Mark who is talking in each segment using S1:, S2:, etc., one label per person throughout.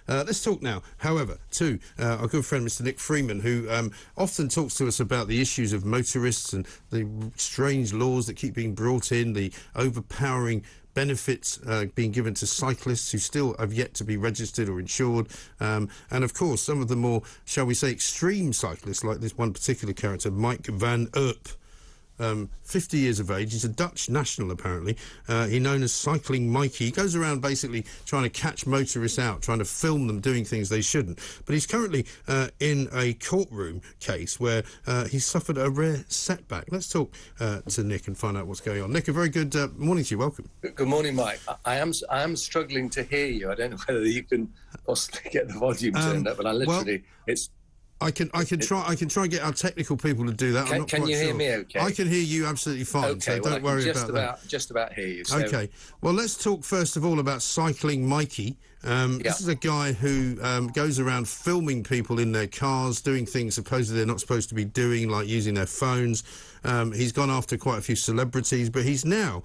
S1: Let's talk now, however, to our good friend Mr Nick Freeman, who often talks to us about the issues of motorists and the strange laws that keep being brought in, the overpowering benefits being given to cyclists who still have yet to be registered or insured, and of course some of the more, shall we say, extreme cyclists, like this one particular character, Mike Van Erp. 50 years of age. He's a Dutch national, apparently. He's known as Cycling Mikey. He goes around basically trying to catch motorists out, trying to film them doing things they shouldn't. But he's currently in a courtroom case where he's suffered a rare setback. Let's talk to Nick and find out what's going on. Nick, a very good morning to you. Welcome.
S2: Good morning, Mike. I am struggling to hear you. I don't know whether you can possibly get the volume turned up, but I literally... I can try and get our technical people to do that. Can you hear me okay?
S1: I can hear you absolutely fine,
S2: okay,
S1: so don't worry about that.
S2: Just about hear you. So.
S1: Okay, well, let's talk first of all about Cycling Mikey. This is a guy who goes around filming people in their cars, doing things supposedly they're not supposed to be doing, like using their phones. He's gone after quite a few celebrities, but he's now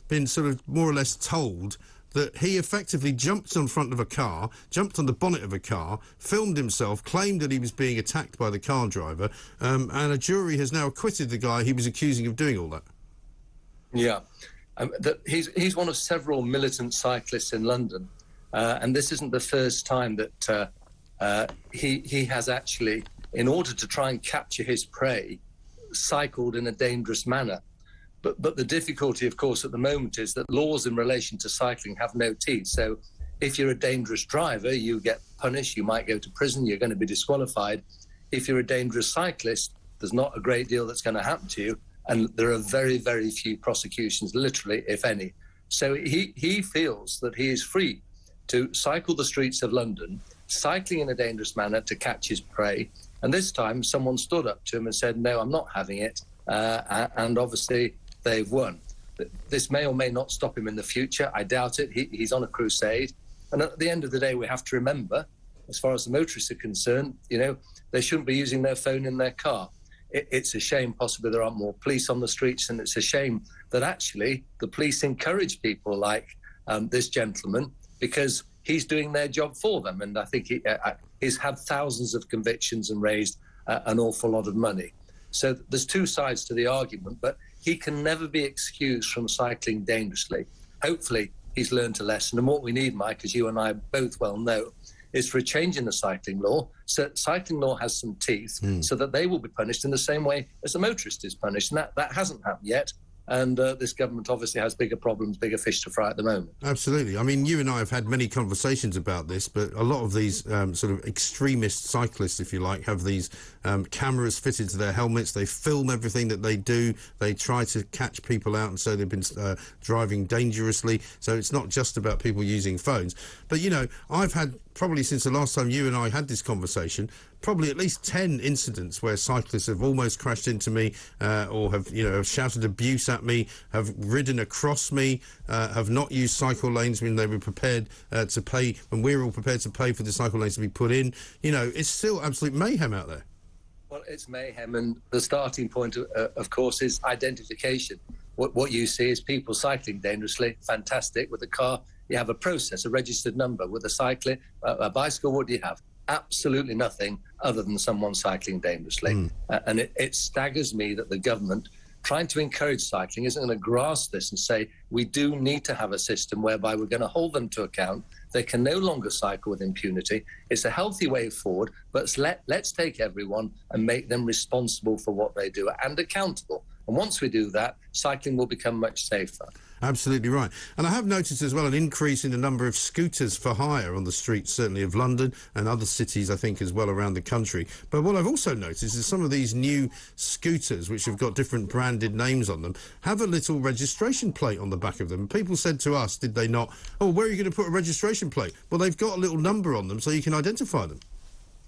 S1: been sort of more or less told that he effectively jumped on front of a car, jumped on the bonnet of a car, filmed himself, claimed that he was being attacked by the car driver, and a jury has now acquitted the guy he was accusing of doing all that.
S2: Yeah. He's one of several militant cyclists in London, and this isn't the first time that he has actually, in order to try and capture his prey, cycled in a dangerous manner. But the difficulty, of course, at the moment is that laws in relation to cycling have no teeth. So if you're a dangerous driver, you get punished, you might go to prison, you're going to be disqualified. If you're a dangerous cyclist, there's not a great deal that's going to happen to you. And there are very, very few prosecutions, literally, if any. So he feels that he is free to cycle the streets of London, cycling in a dangerous manner to catch his prey. And this time someone stood up to him and said, no, I'm not having it. And obviously they've won. This may or may not stop him in the future. I doubt it. He's on a crusade. And at the end of the day, we have to remember, as far as the motorists are concerned, you know, they shouldn't be using their phone in their car. It's a shame possibly there aren't more police on the streets, and it's a shame that actually the police encourage people like this gentleman, because he's doing their job for them. And I think he's had thousands of convictions and raised an awful lot of money. So there's two sides to the argument, but he can never be excused from cycling dangerously. Hopefully he's learned a lesson. And what we need, Mike, as you and I both well know, is for a change in the cycling law. So cycling law has some teeth, so that they will be punished in the same way as the motorist is punished. And that hasn't happened yet. And this government obviously has bigger problems, bigger fish to fry at the moment.
S1: Absolutely. I mean, you and I have had many conversations about this, but a lot of these sort of extremist cyclists, if you like, have these cameras fitted to their helmets. They film everything that they do. They try to catch people out, and so they've been driving dangerously. So it's not just about people using phones. But, you know, I've had, probably since the last time you and I had this conversation, probably at least 10 incidents where cyclists have almost crashed into me, or have, you know, have shouted abuse at me, have ridden across me, have not used cycle lanes when they were prepared to pay, when we were all prepared to pay for the cycle lanes to be put in. You know, it's still absolute mayhem out there.
S2: Well, it's mayhem, and the starting point, of course, is identification. What you see is people cycling dangerously, fantastic. With a car, you have a process, a registered number. With a bicycle, what do you have? Absolutely nothing other than someone cycling dangerously. And it staggers me that the government, trying to encourage cycling, isn't going to grasp this and say, we do need to have a system whereby we're going to hold them to account. They can no longer cycle with impunity. It's a healthy way forward, but let's take everyone and make them responsible for what they do and accountable. And once we do that, cycling will become much safer.
S1: Absolutely right. And I have noticed as well an increase in the number of scooters for hire on the streets, certainly of London and other cities, I think, as well around the country. But what I've also noticed is some of these new scooters, which have got different branded names on them, have a little registration plate on the back of them. And people said to us, did they not, oh, where are you going to put a registration plate? Well, they've got a little number on them so you can identify them.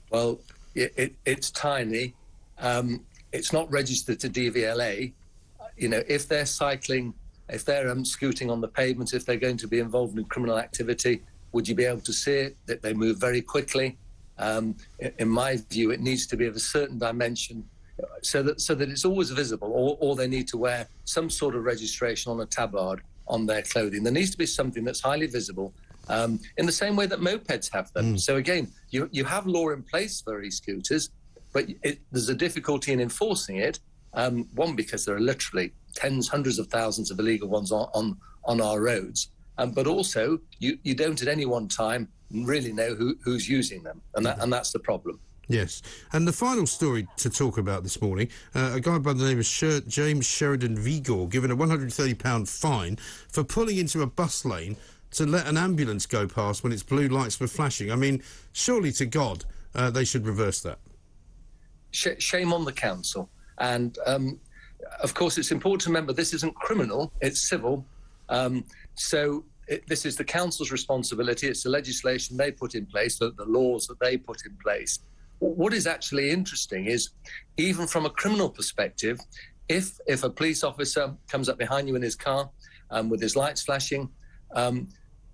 S2: Well, it's tiny. It's not registered to DVLA. You know, if they're cycling, if they're scooting on the pavement, if they're going to be involved in criminal activity, would you be able to see it? That they move very quickly. In my view, it needs to be of a certain dimension so that it's always visible, or they need to wear some sort of registration on a tabard on their clothing. There needs to be something that's highly visible in the same way that mopeds have them. So again, you have law in place for e-scooters, but there's a difficulty in enforcing it. One, because there are literally tens, hundreds of thousands of illegal ones on our roads. But also, you don't at any one time really know who's using them, and that's the problem.
S1: Yes. And the final story to talk about this morning, a guy by the name of James Sheridan Vigor given a £130 fine for pulling into a bus lane to let an ambulance go past when its blue lights were flashing. I mean, surely to God, they should reverse that.
S2: Shame on the council. And, of course, it's important to remember this isn't criminal, it's civil. This is the council's responsibility. It's the legislation they put in place, the laws that they put in place. What is actually interesting is, even from a criminal perspective, if a police officer comes up behind you in his car with his lights flashing,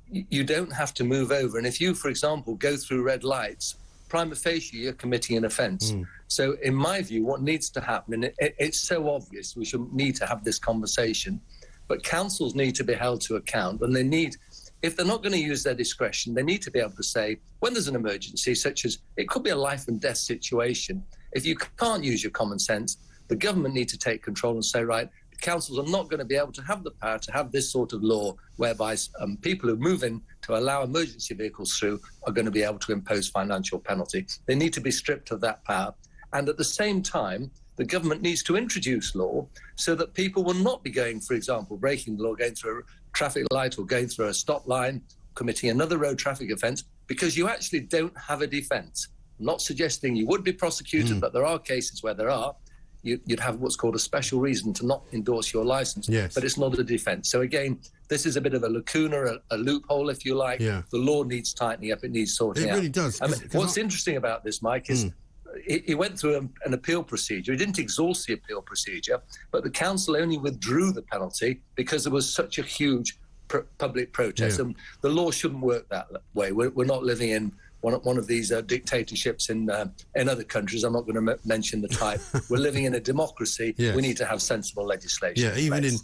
S2: you don't have to move over. And if you, for example, go through red lights, prima facie, you're committing an offence. So in my view, what needs to happen, and it's so obvious, we should need to have this conversation, but councils need to be held to account, and they need, if they're not going to use their discretion, they need to be able to say, when there's an emergency, such as it could be a life and death situation, if you can't use your common sense, the government need to take control and say, right, councils are not going to be able to have the power to have this sort of law whereby people who move in to allow emergency vehicles through are going to be able to impose financial penalty. They need to be stripped of that power. And at the same time, the government needs to introduce law so that people will not be going, for example, breaking the law, going through a traffic light or going through a stop line, committing another road traffic offence, because you actually don't have a defence. I'm not suggesting you would be prosecuted, but there are cases where there are. You'd have what's called a special reason to not endorse your licence, but it's not a defence. So again, this is a bit of a lacuna, a loophole, if you like. The law needs tightening up, it needs sorting out.
S1: It really does.
S2: What's interesting about this, Mike, is he went through an appeal procedure. He didn't exhaust the appeal procedure, but the council only withdrew the penalty because there was such a huge public protest. And the law shouldn't work that way. We're not living in one of these dictatorships in other countries. I'm not going to mention the type. We're living in a democracy. We need to have sensible legislation.
S1: Even in